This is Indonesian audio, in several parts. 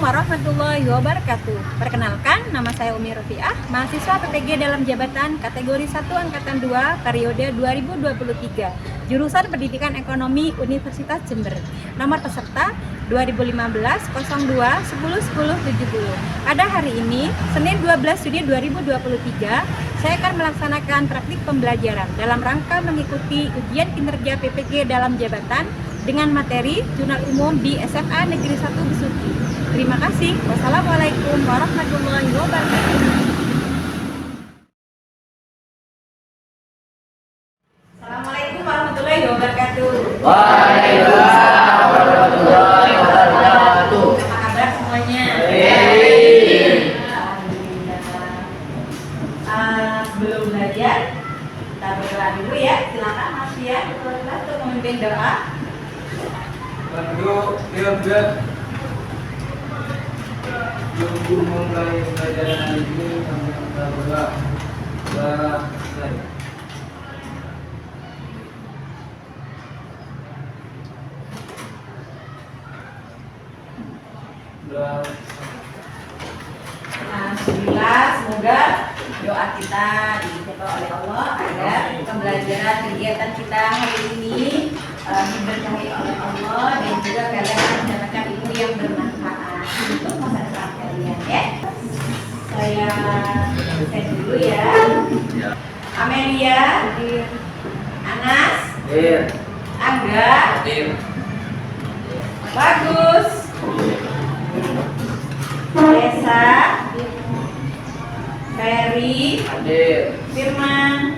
warahmatullahi wabarakatuh. Perkenalkan, nama saya Umi Rofiah, mahasiswa PPG dalam jabatan kategori 1 Angkatan 2 periode 2023, jurusan Pendidikan Ekonomi Universitas Jember. Nomor peserta 2015 02 10 10 70. Pada hari ini, Senin 12 Juni 2023, saya akan melaksanakan praktik pembelajaran dalam rangka mengikuti ujian kinerja PPG dalam jabatan dengan materi Jurnal Umum di SMA Negeri 1 Besuki. Terima kasih. Wassalamualaikum warahmatullahi wabarakatuh. Assalamualaikum warahmatullahi wabarakatuh. Waalaikumsalam warahmatullahi wabarakatuh. Apa kabar semuanya? Baik. Alhamdulillah. Sebelum belajar, kita berdoa dulu ya. Silakan Mas Fian untuk memimpin doa. Sebelum memulai pelajaran hari ini, kami akan berdoa. Selesai. Alhamdulillah, semoga doa kita dijawab oleh Allah agar pembelajaran kegiatan kita hari ini diberkahi oleh Allah dan juga kalian akan mendapatkan ilmu yang bermanfaat untuk masa depan kalian ya. Saya set dulu ya. Amelia, Anas, Angga, Bagus, Desa, Ferry, Firman,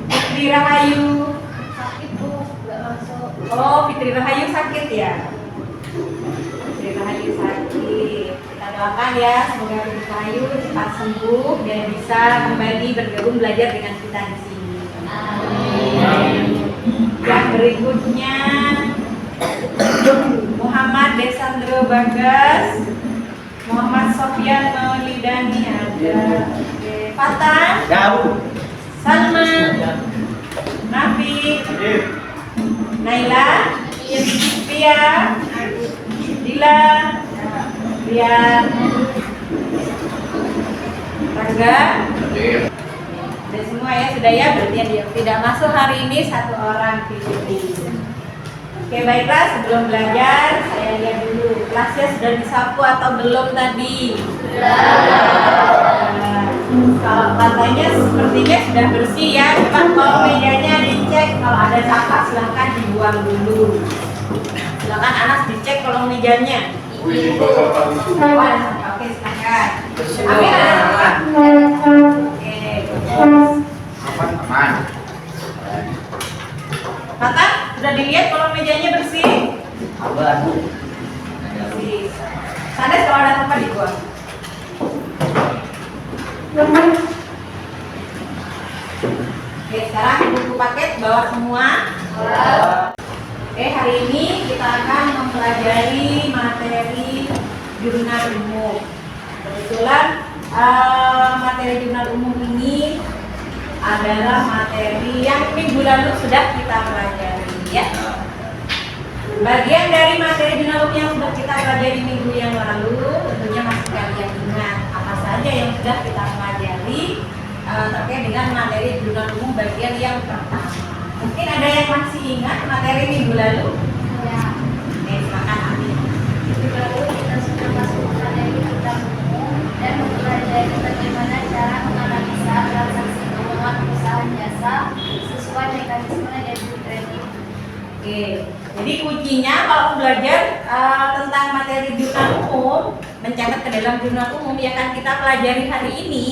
Fitri Rahayu. Sakit Bu, nggak masuk. Oh, Fitri Rahayu sakit ya? Fitri Rahayu sakit. Kita doakan ya, semoga Fitri Rahayu cepat sembuh dan bisa kembali bergabung belajar dengan kita di sini. Amin. Yang berikutnya Muhammad Desandro Bagas, Muhammad Sofyan Maulidani ada, Fatan, Salman, Nafi, Naila, Pia, Dila, Rian, Rangga. Sudah semua ya, sudah ya, berarti yang tidak masuk hari ini satu orang Fitri. Oke baiklah, sebelum belajar saya lihat dulu kelasnya sudah disapu atau belum tadi? Kalau katanya sepertinya sudah bersih ya, cuma kalau mejanya dicek, kalau ada sampah silahkan dibuang dulu. Silakan Anas dicek kalau mejanya. Oke silakan. Amin. Oke. Aman. Kata sudah dilihat kalau mejanya bersih? Aman. Bersih. Sandes kalau ada sampah dibuang. Oke, sekarang buku paket bawa semua. Oke, hari ini kita akan mempelajari materi jurnal umum. Kebetulan materi jurnal umum ini adalah materi yang minggu lalu sudah kita pelajari ya. Bagian dari materi jurnal umum yang sudah kita pelajari minggu yang lalu tentunya masih kalian ingat apa saja yang sudah kita pelajari terkait dengan materi jurnal umum bagian yang pertama. Mungkin ada yang masih ingat materi minggu lalu? Ya. Oke, silakan Amin. Minggu lalu kita sudah masuk materi jurnal umum dan mempelajari bagaimana cara menganalisa transaksi keuangan perusahaan jasa sesuai mekanisme debit kredit. Oke, jadi kuncinya kalau belajar tentang materi jurnal umum, mencatat ke dalam jurnal umum yang akan kita pelajari hari ini,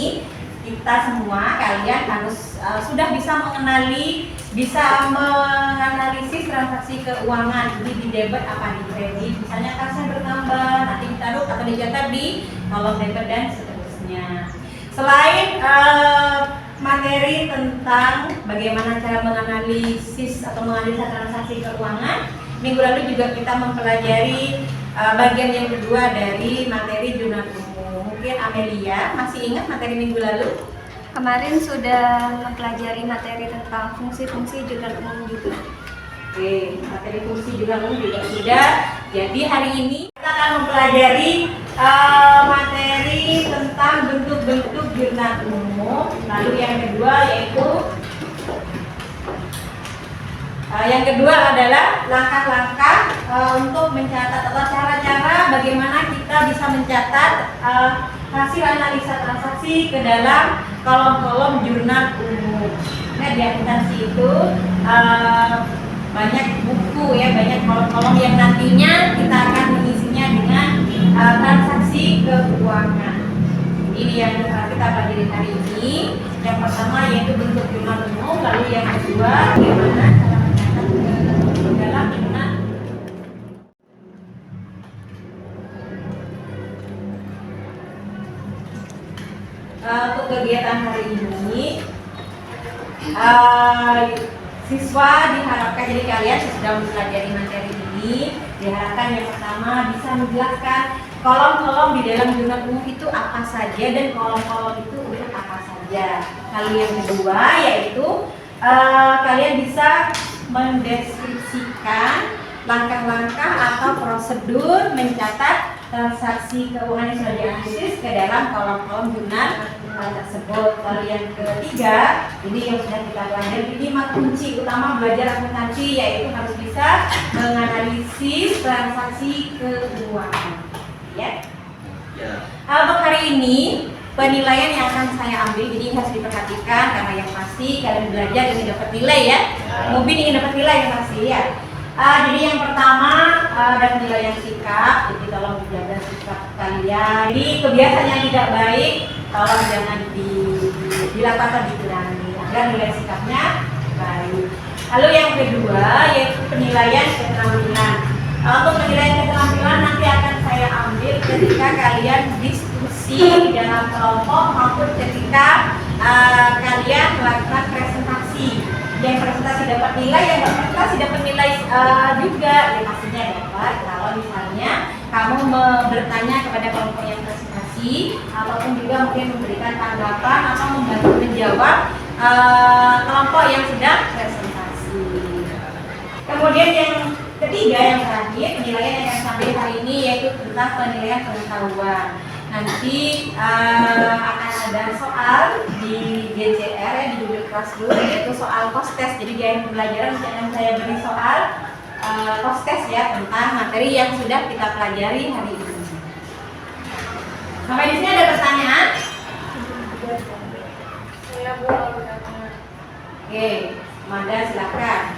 kita semua kalian harus sudah bisa mengenali, bisa menganalisis transaksi keuangan, jadi di debit apa di kredit, misalnya kasnya bertambah, nanti ditaruh atau dicatat di kolom debit dan seterusnya. Selain materi tentang bagaimana cara menganalisis atau menganalisa transaksi keuangan, minggu lalu juga kita mempelajari bagian yang kedua dari materi jurnal umum. Mungkin Amelia masih ingat materi minggu lalu? Kemarin sudah mempelajari materi tentang fungsi-fungsi jurnal umum juga. Oke, materi fungsi jurnal umum juga sudah. Jadi hari ini kita akan mempelajari materi tentang bentuk-bentuk jurnal umum. Lalu yang kedua yaitu adalah langkah-langkah untuk mencatat atau cara-cara bagaimana kita bisa mencatat hasil analisa transaksi ke dalam kolom-kolom jurnal umum. Nah, di akuntansi itu banyak buku ya, banyak kolom-kolom yang nantinya kita akan mengisinya dengan transaksi keuangan. Ini yang kita pelajari hari ini. Yang pertama yaitu bentuk jurnal umum, lalu yang kedua bagaimana cara mencatat ke dalam jurnal. Untuk kegiatan hari ini, siswa diharapkan, jadi kalian sudah mempelajari materi ini, diharapkan yang pertama bisa menjelaskan kolom-kolom di dalam jurnal umum itu apa saja dan kolom-kolom itu untuk apa saja. Lalu yang kedua yaitu kalian bisa mendeskripsikan langkah-langkah atau prosedur mencatat transaksi keuangan yang sudah dianalisis ke dalam kolom-kolom jurnal tersebut. Lalu yang ketiga, ini yang sudah kita pelajari, ini kunci utama belajar akuntansi yaitu harus bisa menganalisis transaksi keuangan. Ya. Untuk hari ini penilaian yang akan saya ambil ini harus diperhatikan karena yang pasti kalian belajar ingin dapat nilai ya. Mungkin ingin dapat nilai yang pasti ya. Jadi yang pertama ada penilaian sikap, jadi tolong dijaga sikap kalian. Jadi kebiasaan yang tidak baik tolong jangan dilakukan atau dikurangi agar nilai sikapnya baik. Lalu yang kedua yaitu penilaian keterampilan. Untuk penilaian keterampilan nanti akan saya ambil ketika kalian diskusi di dalam kelompok maupun ketika kalian melakukan presentasi. Yang presentasi dapat nilai, yang nggak presentasi dapat nilai juga. Ya pastinya dapat kalau misalnya kamu bertanya kepada kelompok yang presentasi ataupun juga mungkin memberikan tanggapan atau membantu menjawab kelompok yang sedang presentasi. Kemudian yang ketiga, yang terakhir, penilaian yang sampai hari ini yaitu tentang penilaian pengetahuan. Nanti akan ada soal di GCR ya, di Google Classroom, yaitu soal post test. Jadi di akhir pembelajaran akan saya beri soal post test ya tentang materi yang sudah kita pelajari hari ini. Sampai di sini ada pertanyaan? Saya belum. Oke, Manda silakan.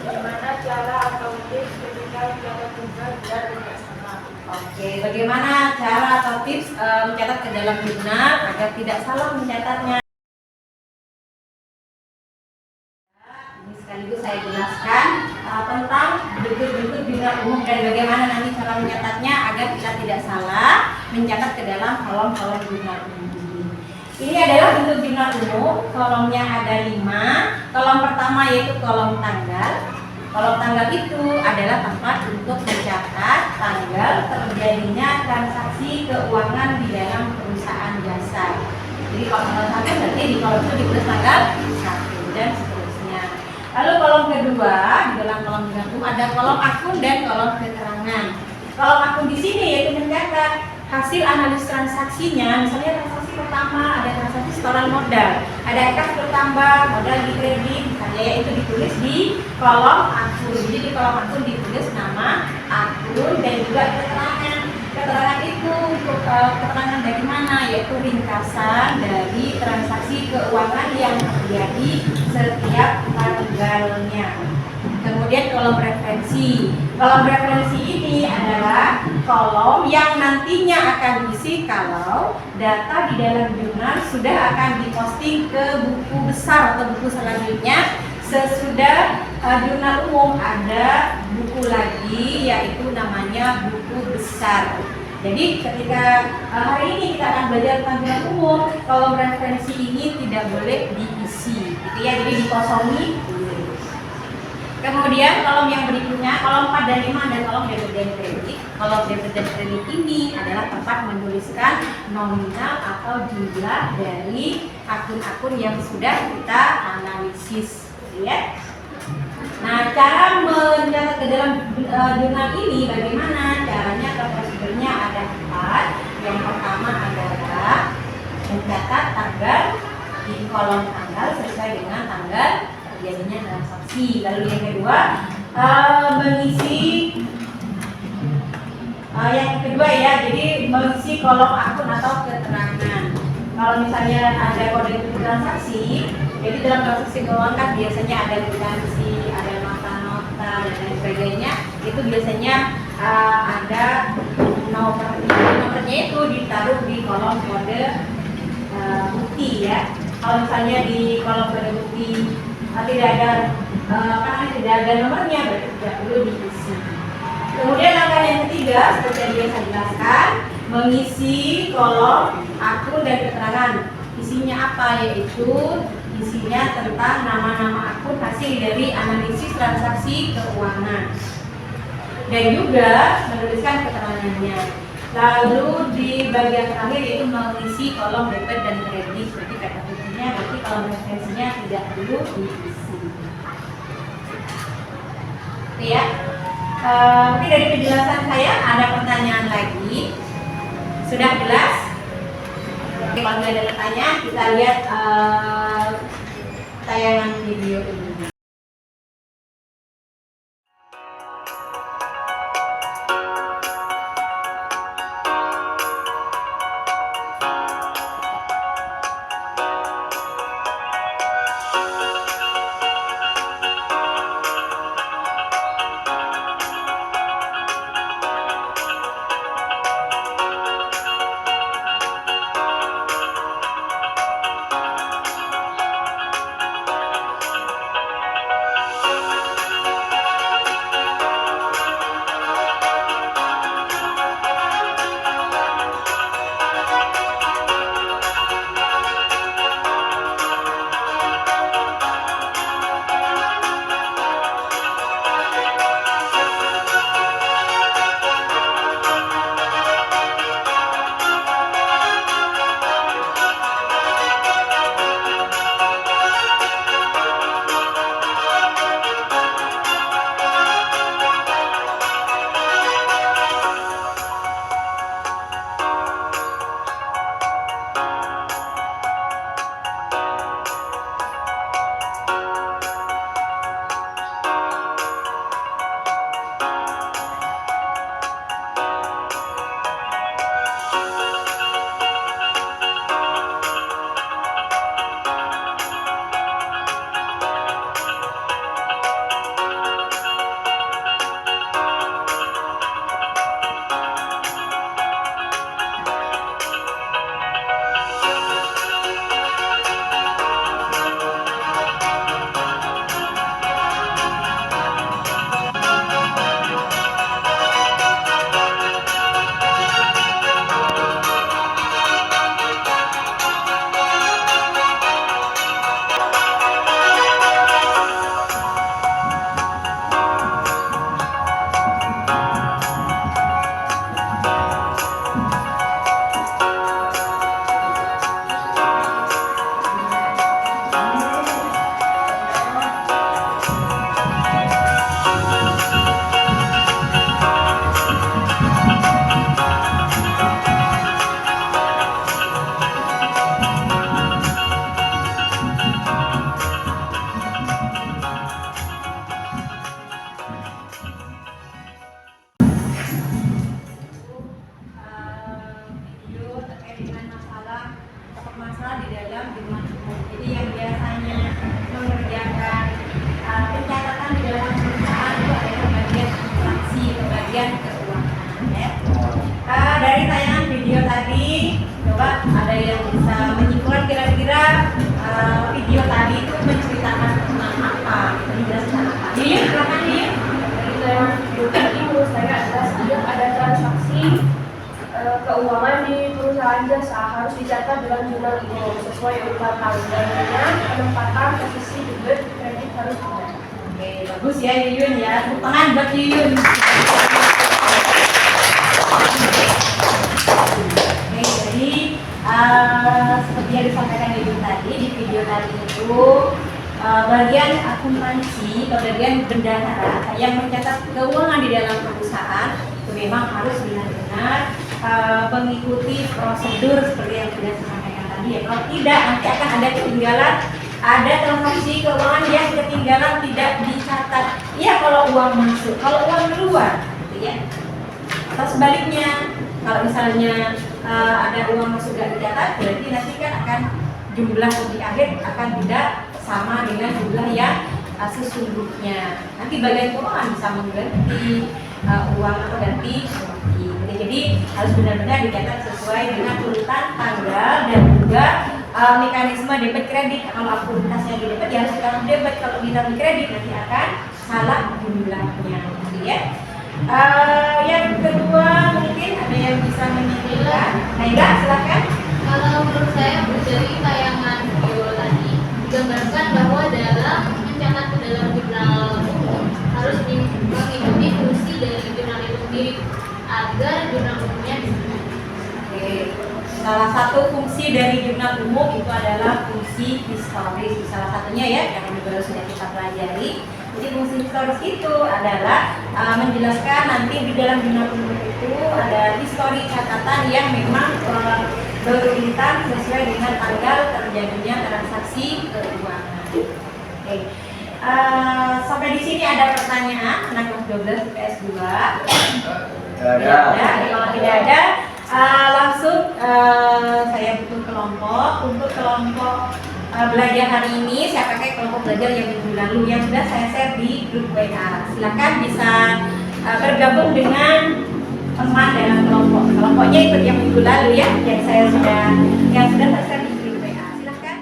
Bagaimana cara atau tips ketika mencatat tugas dan tidak salah? Oke, bagaimana cara atau tips mencatat ke dalam jurnal agar tidak salah mencatatnya? Ini sekaligus saya jelaskan tentang bentuk-bentuk jurnal umum dan bagaimana nanti cara mencatatnya agar kita tidak salah mencatat ke dalam kolom-kolom jurnal umum. Ini adalah bentuk jurnal umum, kolomnya ada 5. Kolom pertama yaitu kolom tanggal. Kolom tanggal itu adalah tempat untuk mencatat tanggal terjadinya transaksi keuangan di dalam perusahaan jasa. Jadi kalau tanggal 1 berarti di kolom itu ditulis tanggal 1 dan seterusnya. Lalu kolom kedua, di dalam kolom jurnal umum ada kolom akun dan kolom keterangan. Kolom akun di sini yaitu mencatat hasil analisis transaksinya, misalnya transaksi pertama ada transaksi setoran modal, ada kas bertambah, modal di kredit, misalnya yaitu ditulis di kolom akun. Jadi di kolom akun ditulis nama akun dan juga keterangan. Keterangan itu untuk keterangan dari mana, yaitu ringkasan dari transaksi keuangan yang terjadi setiap tanggalnya. Kemudian kolom referensi. Kolom referensi ini adalah kolom yang nantinya akan diisi kalau data di dalam jurnal sudah akan diposting ke buku besar atau buku selanjutnya. Sesudah jurnal umum ada buku lagi yaitu namanya buku besar. Jadi ketika hari ini kita akan belajar tentang jurnal umum, kolom referensi ini tidak boleh diisi, gitu ya. Jadi dikosongi. Kemudian kolom yang berikutnya, kolom 4 dan 5 dan kolom debit dan kredit. Kolom debit dan kredit ini adalah tempat menuliskan nominal atau jumlah dari akun-akun yang sudah kita analisis, ya. Nah, cara mencatat ke dalam jurnal ini bagaimana? Caranya atau prosedurnya ada 4. mencatat tanggal di kolom tanggal sesuai dengan tanggal terjadinya transaksi. Lalu yang kedua, mengisi yang kedua ya, jadi mengisi kolom akun atau keterangan. Kalau misalnya ada kode transaksi, jadi dalam transaksi keuangan kan biasanya ada kwitansi, ada nota-nota dan lain sebagainya. Itu biasanya ada nomornya itu ditaruh di kolom kode bukti ya. Kalau misalnya di kolom kode bukti tidak ada tidak ada nomornya, berarti tidak perlu diisi. Kemudian langkah yang ketiga, seperti yang biasa dijelaskan, mengisi kolom akun dan keterangan. Isinya apa? Yaitu isinya tentang nama-nama akun hasil dari analisis transaksi keuangan. Dan juga menuliskan keterangannya. Lalu di bagian terakhir yaitu mengisi kolom debit dan kredit. Seperti kata kuncinya, berarti kolom referensinya tidak perlu diisi. Oke ya. Mungkin dari penjelasan saya ada pertanyaan lagi. Sudah jelas? Oke, kalau nggak ada pertanyaan, kita lihat tayangan video ini. Keuangan di perusahaan jasa harus dicatat dalam jurnal ini sesuai urutan tanggalnya, penempatan posisi debit kredit harus ada. Oke, bagus ya Yuyun ya. Tepuk tangan buat Yuyun. Oke, jadi seperti yang disampaikan Yuyun tadi di video tadi itu bagian akuntansi atau bagian bendahara yang mencatat keuangan di dalam perusahaan itu memang harus benar-benar mengikuti prosedur seperti yang sudah disampaikan tadi. tadi ya. Kalau tidak, nanti akan ada ketinggalan, ada transaksi keuangan yang ketinggalan tidak dicatat. Iya kalau uang masuk, kalau uang keluar, gitu ya. Atau sebaliknya, kalau misalnya ada uang masuk gak dicatat, berarti nanti kan akan jumlah di akhir akan tidak sama dengan jumlah yang sesungguhnya. Nanti bagian keuangan bisa mengganti uang atau ganti rugi. Jadi harus benar-benar dicatat sesuai dengan urutan tanggal dan juga mekanisme debit kredit. Kalau akuntasnya di debit ya harus ditaruh debit, kalau ditaruh kredit nanti akan salah jumlahnya, gitu ya. Yang kedua mungkin ada yang bisa menyimpulkan. Naila silakan. Kalau menurut saya dari tayangan video tadi digambarkan bahwa dalam mencatat ke dalam jurnal umum harus mengikuti fungsi dari jurnal itu sendiri agar jurnal umumnya bisa. Oke. Salah satu fungsi dari jurnal umum itu adalah fungsi historis. Salah satunya ya yang baru sudah kita pelajari. Jadi fungsi historis itu adalah menjelaskan nanti di dalam jurnal umum itu ada histori catatan yang memang berurutan sesuai dengan tanggal terjadinya transaksi keuangan. Oke. Sampai di sini ada pertanyaan anak kelas 12 IPS 2. Ada. Ya, kalau tidak ada langsung saya butuh kelompok. Untuk kelompok belajar hari ini saya pakai kelompok belajar yang minggu lalu yang sudah saya share di grup WA. Silakan bisa bergabung dengan teman dalam kelompok. Kelompoknya ikut yang minggu lalu ya, yang sudah saya share di grup WA. Silakan.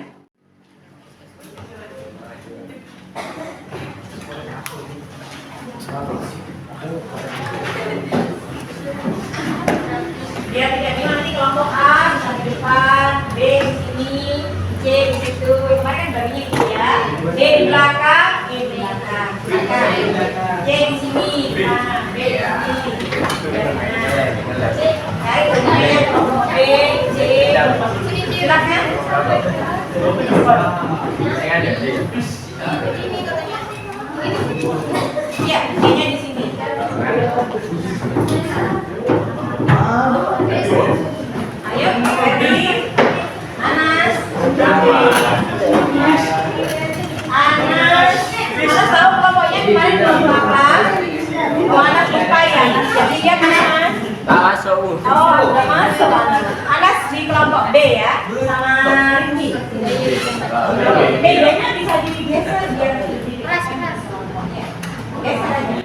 Biar tidak bingung nanti kelompok A bisa di depan, B di sini, C di situ. Kemarin kan baginya itu ya. D di belakang, E di belakang. C di sini, B di sini. Cari temannya kelompok B, C. Silakan. Iya, D-nya di sini. Ayo, ready? Anas. Anas tahu kelompoknya kemarin kelompok apa? Oh, Anas lupa ya. Jadi dia Anas. Tak masuk. Oh, udah masuk. Anas di kelompok B ya, sama Rini. B-nya bisa digeser biar lebih kelompoknya. Geser aja.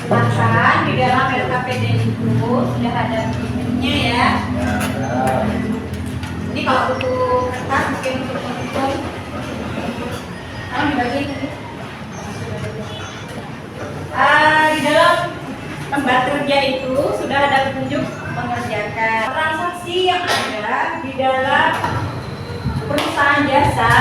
Silahkan di dalam LKPD itu sudah ada bukunya ya. Ini kalau buku kertas mungkin untuk menghitung. Kalau dibagi ini. Di dalam lembar kerja itu sudah ada petunjuk mengerjakan transaksi yang ada di dalam perusahaan jasa.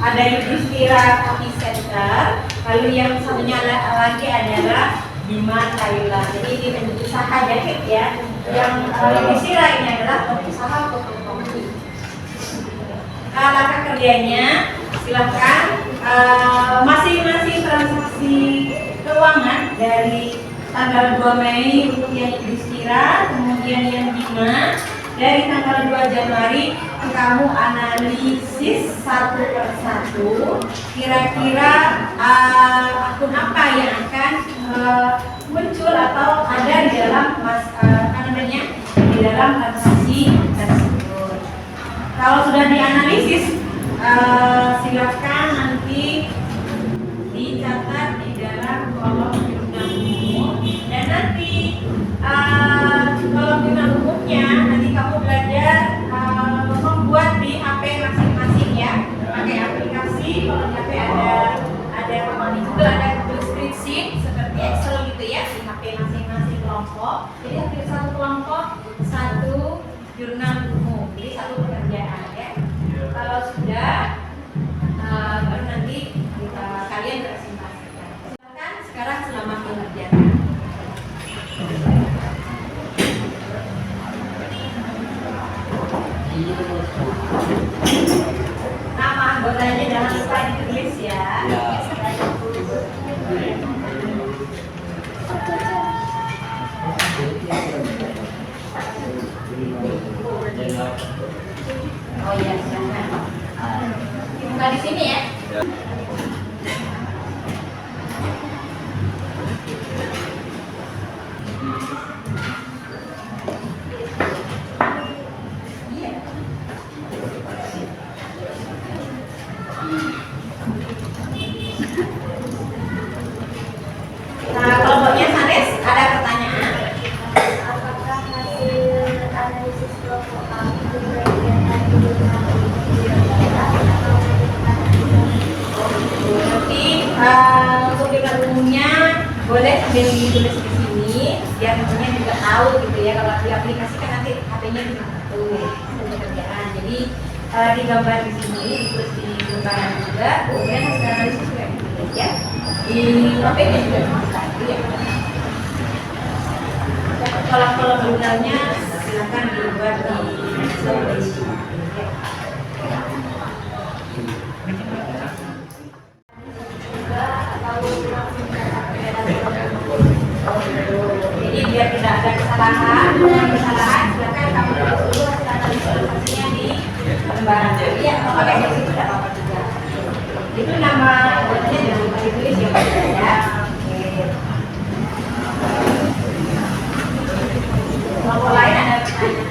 Ada Yudhistira Coffee Center. Qatar. Lalu yang satunya lagi adalah Bima Thailand. Jadi ini usaha jahit ya. Yang Yudhistira ini adalah usaha fotokopi. Langkah kerjanya silakan masing-masing transaksi keuangan dari tanggal 2 Mei untuk yang Yudhistira, kemudian yang Bima dari tanggal 2 Januari kamu analisis satu persatu kira-kira akun apa yang akan muncul atau ada di dalam di dalam transaksi tersebut. Kalau sudah dianalisis, silakan nanti dicatat di dalam kolom jurnal umum dan nanti kolom jurnal umumnya nanti kamu belajar membuat di HP masing-masing ya, pakai aplikasi. Kalau di HP ada juga ada Google Spreadsheet seperti Excel gitu ya, di HP masing-masing kelompok. Jadi hampir satu kelompok satu jurnal umum, jadi satu pekerjaan ya. Kalau sudah baru nanti kalian presentasikan. Silakan sekarang selamat mengerjakan. Nama anggotanya jangan lupa ditulis ya. Oh iya, silakan. Buka di sini ya. Nah, kelompoknya Sanes, ada pertanyaan? Apakah hasil analisis kelompok kami bagian dari jurnal atau Nanti untuk jurnal umumnya boleh sambil ditulis di sini biar temennya juga tahu gitu ya. Kalau di aplikasi kan nanti HP-nya cuma satu untuk kerjaan. Jadi digambar di sini, ditulis di lembaran juga. Kemudian hasil analisis juga ditulis ya. Di HP-nya juga cuma satu ya. Kolom-kolom jurnalnya silakan dibuat di spreadsheet. Jadi biar tidak ada kesalahan, silakan kamu tulis dulu hasil analisis transaksinya di lembaran. Jadi ya kalau pakai sesi tidak apa-apa juga. Itu nama anggotanya jangan lupa ditulis ya Pak ya. Kelompok lain ada pertanyaan?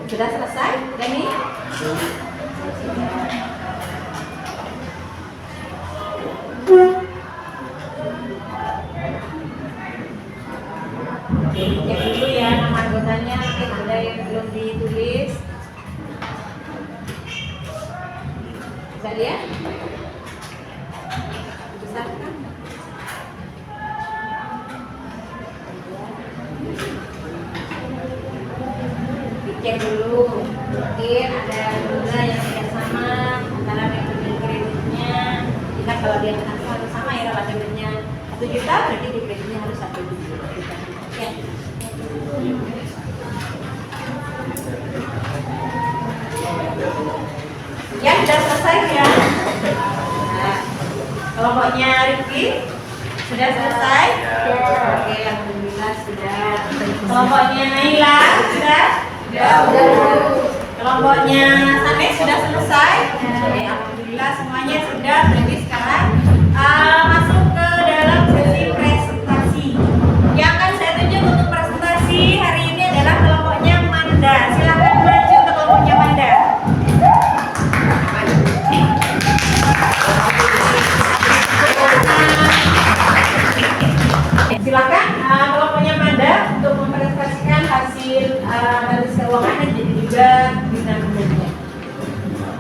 Sudah selesai, Dani? Cek dulu ya nama anggotanya, mungkin ada yang belum ditulis. Bisa lihat? Besarkan. Dicek dulu, mungkin ada juga yang tidak sama antara metode kreditnya. Jika kalau dia harus sama ya relatifnya 1 juta, berarti di kreditnya harus 1 juta. Ya. Ya, sudah selesai. Kelompoknya Rifki sudah selesai? Ya. Oke, alhamdulillah sudah. Kelompoknya Naila sudah? Kelompoknya Sanes sudah selesai? Oke, alhamdulillah semuanya sudah. Jadi sekarang masuk ke dalam sesi presentasi. Yang akan saya tunjuk untuk presentasi hari ini adalah kelompoknya Manda. Silakan maju ke kelompoknya Manda. Silakan kelompoknya Manda untuk mempresentasikan hasil analisis keuangan dan juga dinamikanya.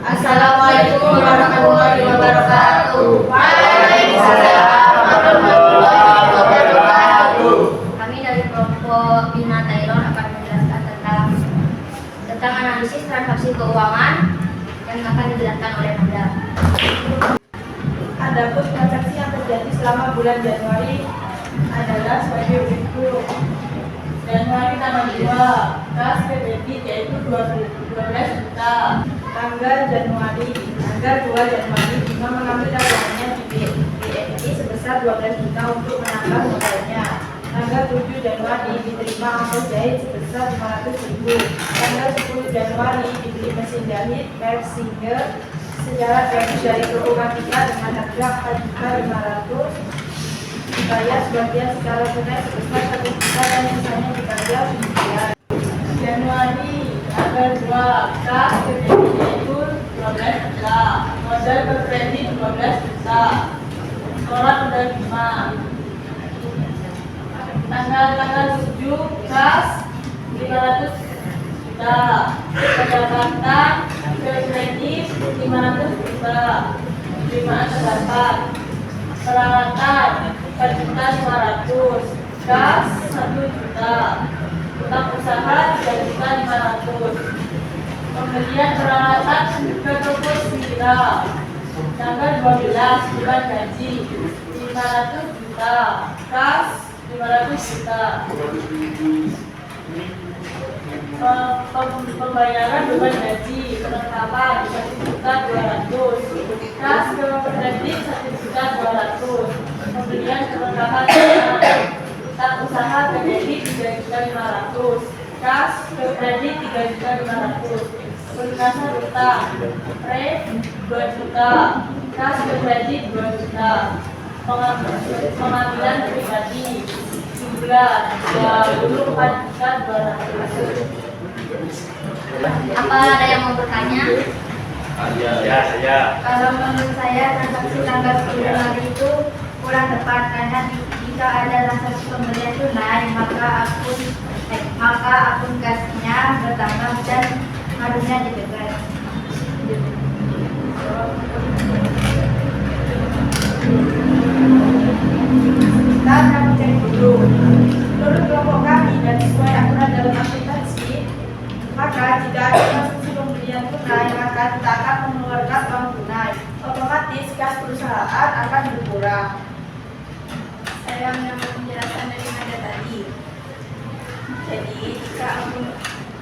Assalamualaikum warahmatullahi wabarakatuh. Waalaikumsalam warahmatullahi wabarakatuh. Kami dari kelompok Bina Tairon akan menjelaskan tentang analisis transaksi keuangan yang akan dijelaskan oleh Anda. Adapun transaksi yang terjadi selama bulan Januari adalah sebagai berikut. Januari tanggal 2, kas kredit yaitu 12 juta. Tanggal 2 Januari, Bima mengambil dagangannya di BNI sebesar 12 juta untuk menambah modalnya. Tanggal 7 Januari diterima ongkos jahit sebesar 500.000. Tanggal 10 Januari dibeli mesin jahit merek Singer secara teknis dari toko Katika dengan harga 4.500.000. Dibayar sebagian secara tunai sebesar 1 juta dan sisanya dibayar cicilan. Januari tanggal 2, kas kredit yaitu 12 juta. Modal per kredit 12 juta. Setoran modal 5. Tanggal 7, kas 500 juta. Pendapatan per kredit 500 juta. Penerimaan terdapat. Peralatan 4.500.000, gas 1 juta, utang usaha 3.500.000, pembelian peralatan ke toko Sira, tanggal 12 bulan gaji 500 juta, gas 500 juta, pembayaran beban gaji perlengkapan 1.200.000, kas ke kredit 1.200.000, pembelian perlengkapan utang usaha ke debit 3.500.000, kas ke kredit 3.500.000, pelunasan utang pre 2 juta, kas ke kredit 2 juta, pengambilan pribadi jumlah 24.200.000. Apa ada yang mau bertanya? Ya. Kalau menurut saya transaksi tanggal 10 Januari itu kurang tepat karena jika ada transaksi pembelian tunai maka akun kasnya bertambah dan harusnya dibegal. Kita akan mencari dulu. Menurut kelompok kami dan sesuai aturan dalam aplikasi, maka jika ada transaksi pembelian tunai, maka kita akan mengeluarkan uang tunai. Otomatis kas perusahaan akan berkurang. Saya menambah penjelasan dari Manda tadi.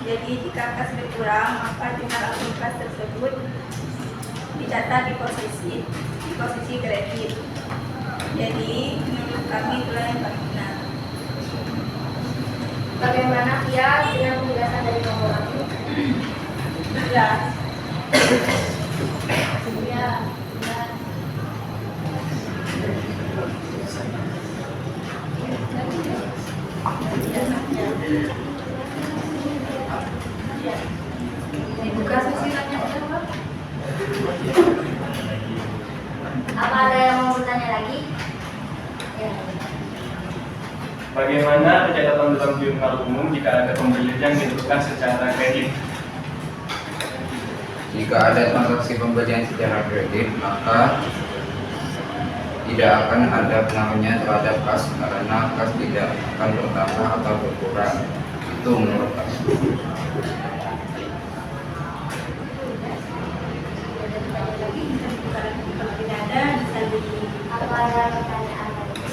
Jadi jika kas berkurang, maka jumlah akun kas tersebut dicatat di posisi kredit. Jadi menurut kami itulah yang paling benar. Bagaimana dia dengan penjelasan dari kelompok kami? Jelas. Ya. Dibuka sesi tanya jawab. Apa ada yang mau bertanya lagi? Ya. Bagaimana pencatatan dalam jurnal umum jika ada pembelian yang ditentukan secara kredit? Jika ada transaksi pembelian secara kredit, maka tidak akan ada pengaruhnya terhadap kas karena kas tidak akan bertambah atau berkurang. Itu menurut kami. Kalau tidak ada bisa di Apa ada pertanyaan lagi?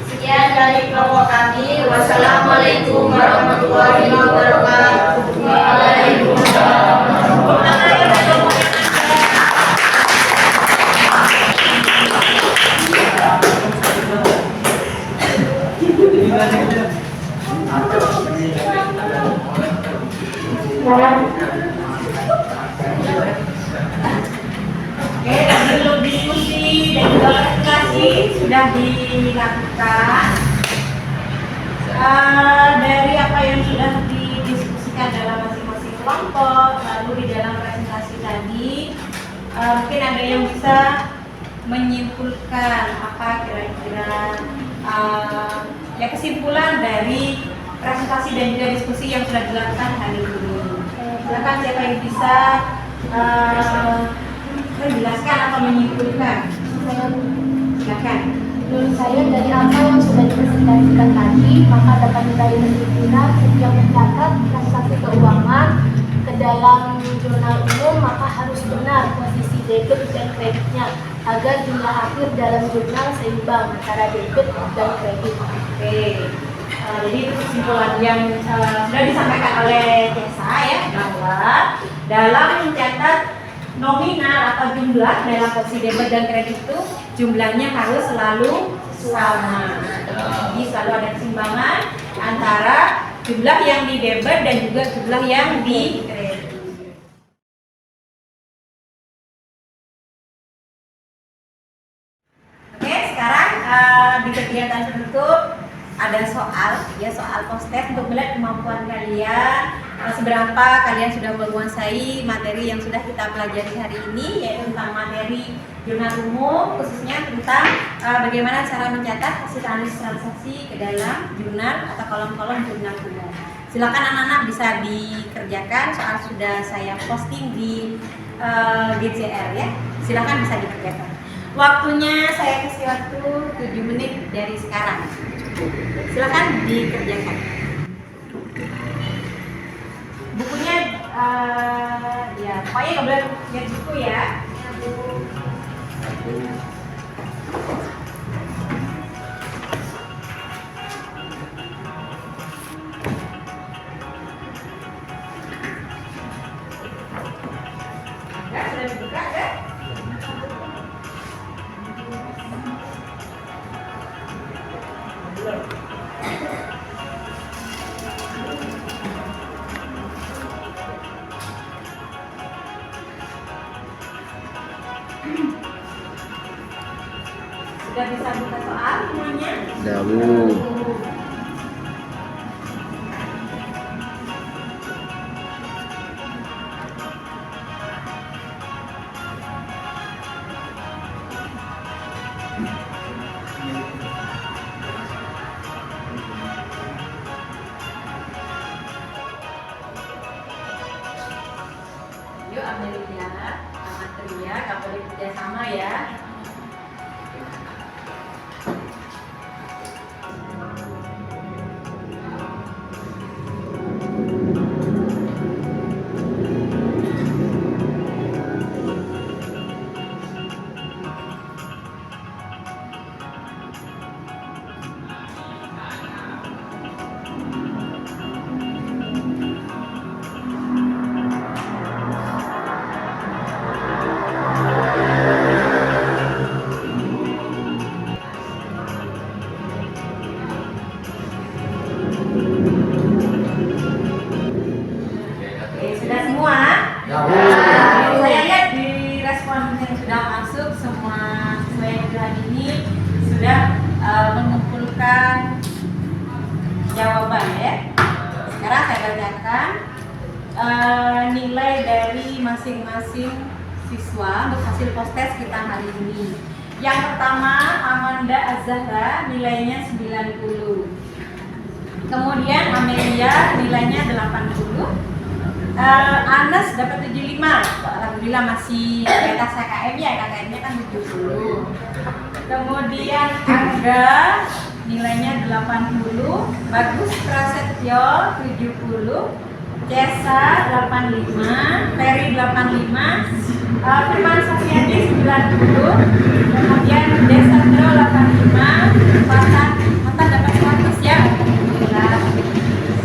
Sekian dari kelompok kami. Wassalamualaikum warahmatullahi wabarakatuh. Waalaikumsalam. Tepuk tangan ya kelompoknya Manda. Oke, sebelum diskusi dan juga presentasi sudah dilakukan. Dari apa yang sudah didiskusikan dalam masing-masing kelompok, lalu di dalam presentasi tadi, mungkin ada yang bisa menyimpulkan apa kira-kira ya kesimpulan dari presentasi dan juga diskusi yang sudah dilakukan hari ini. Silakan siapa yang bisa menjelaskan atau menyimpulkan. Silakan. Menurut saya dari apa yang sudah dipresentasikan tadi, maka dapat kita menyimpulkan yang mencatat transaksi keuangan ke dalam jurnal umum maka harus benar posisi debit dan kreditnya agar jumlah akhir dalam jurnal seimbang antara debit dan kredit. Oke. Jadi itu kesimpulan yang sudah disampaikan oleh Tessa ya, bahwa dalam mencatat nominal atau jumlah dalam posisi debit dan kredit itu jumlahnya harus selalu sama. Jadi selalu ada keseimbangan antara jumlah yang di debit dan juga jumlah yang di kredit. Oke, sekarang di kegiatan penutup ada soal poster untuk melihat kemampuan kalian, seberapa kalian sudah menguasai materi yang sudah kita pelajari hari ini, yaitu tentang materi jurnal umum, khususnya tentang bagaimana cara mencatat hasil analisis transaksi ke dalam jurnal atau kolom-kolom jurnal umum. Silakan anak-anak bisa dikerjakan, soal sudah saya posting di GCR ya. Silakan bisa dikerjakan. Waktunya saya kasih waktu 7 menit dari sekarang. Silakan dikerjakan. Bukunya ya pokoknya nggak boleh lihat buku ya. Ya, sudah dibuka ya? Sudah bisa buka soal semuanya? Jauh. Yuk ambil ya, materi ya, nggak boleh kerja sama ya. Oke, sudah semua? Saya lihat di respon yang sudah masuk semua siswa yang sudah ini sudah mengumpulkan jawaban ya. Sekarang saya bacakan nilai dari masing-masing siswa untuk hasil post-test kita hari ini. Yang pertama, Amanda Azahra nilainya 90. Kemudian Amelia nilainya 80. Anas dapat 75. Alhamdulillah masih di atas KKM ya, KKM-nya kan 70. Kemudian Angga nilainya 80. Bagus Prasetyo 70. Cesa 85. Ferry 85. Firman Safiani 90. Kemudian Desandro 85. Matan dapat 100 ya. Alhamdulillah.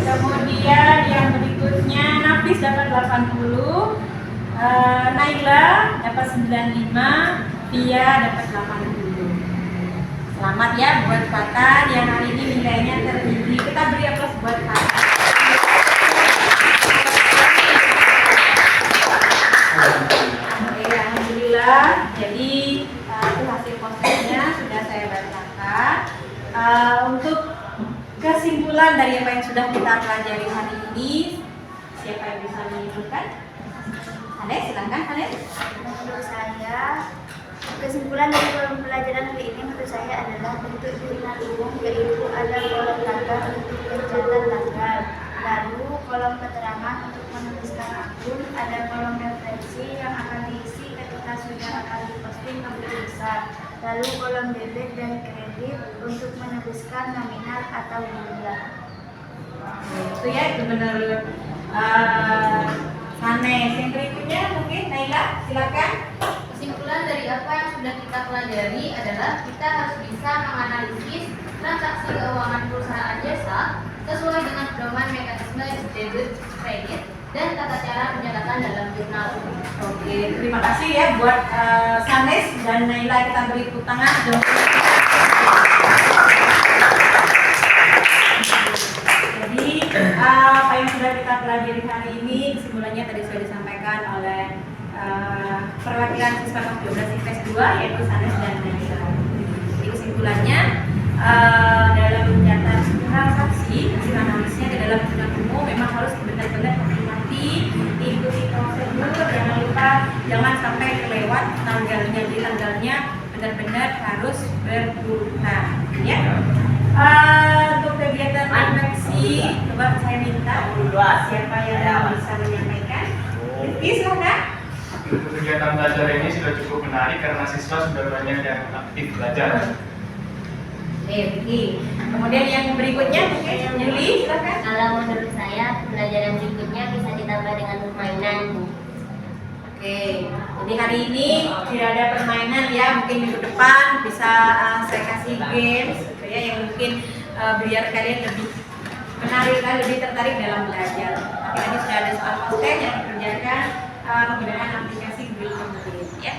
Kemudian yang berikutnya Nafis dapat 80, Naila dapat 95, Pia dapat 80. Selamat ya buat Fatan yang hari ini nilainya tertinggi. Kita beri aplaus buat Fatan. sudah kita pelajari hari ini, siapa yang bisa menyebutkan? Ane, silakan Ane. Menurut saya, kesimpulan dari pembelajaran hari ini menurut saya adalah bentuk jurnal umum, yaitu ada kolom tanggal untuk pencatatan tanggal, lalu kolom keterangan untuk menuliskan akun, ada kolom referensi yang akan diisi ketika sudah akan diposting ke buku besar, lalu kolom debit dan kredit untuk menuliskan nominal atau jumlah. Itu ya, itu benar. Sanes, yang berikutnya mungkin Naila, silakan. Kesimpulan dari apa yang sudah kita pelajari adalah kita harus bisa menganalisis transaksi keuangan perusahaan jasa sesuai dengan pedoman mekanisme debit kredit dan tata cara pencatatan dalam jurnal. Oke, terima kasih ya buat Sanes dan Naila, kita beri tepuk tangan. Jadi apa yang sudah kita pelajari hari ini kesimpulannya tadi sudah disampaikan oleh perwakilan siswa kelas 12 IPS 2 yaitu Sanes dan Naila. Jadi kesimpulannya dalam mencatat transaksi hasil analisnya di dalam jurnal umum memang harus benar-benar hati-hati, ikuti prosedur, jangan lupa jangan sampai kelewat tanggalnya, di tanggalnya benar-benar harus berurutan ya. Untuk kegiatan refleksi, coba saya minta siapa yang bisa menyampaikan. Rifki, silakan. Untuk kegiatan belajar ini sudah cukup menarik karena siswa sudah banyak yang aktif belajar. Oke, Rifki. Kemudian yang berikutnya mungkin Yuli, silakan. Kalau menurut saya pelajaran berikutnya bisa ditambah dengan permainan. Oke, jadi hari ini tidak ada permainan ya, mungkin minggu depan bisa saya kasih games gitu ya, yang mungkin biar kalian lebih menarik, lebih tertarik dalam belajar. Tapi tadi sudah ada soal konten yang dikerjakan menggunakan aplikasi Google Kemudian ya.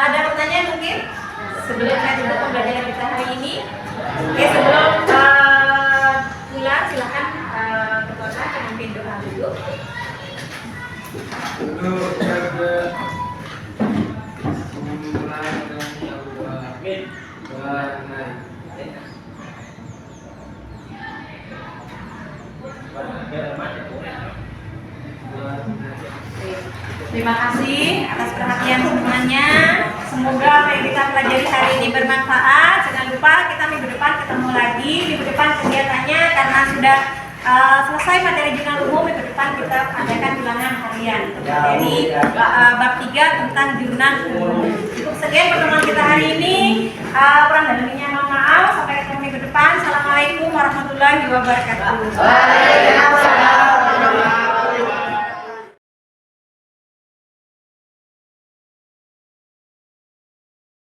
Ada pertanyaan mungkin sebelum saya tutup pembelajaran kita hari ini? Oke, sebelum pulang silakan ketua kelas memimpin doa dulu. Untuk jaga kumpulan dan Allah banai. Terima kasih atas perhatian semuanya. Semoga apa yang kita pelajari hari ini bermanfaat. Jangan lupa kita minggu depan ketemu lagi. Minggu depan kegiatannya karena sudah selesai materi jurnal umum, minggu depan kita adakan bilangan harian dari bab 3 tentang jurnal umum. Cukup sekian pertemuan kita hari ini. Kurang dan lebihnya mohon maaf. Sampai ketemu minggu depan. Assalamualaikum warahmatullahi wabarakatuh. Waalaikumsalam.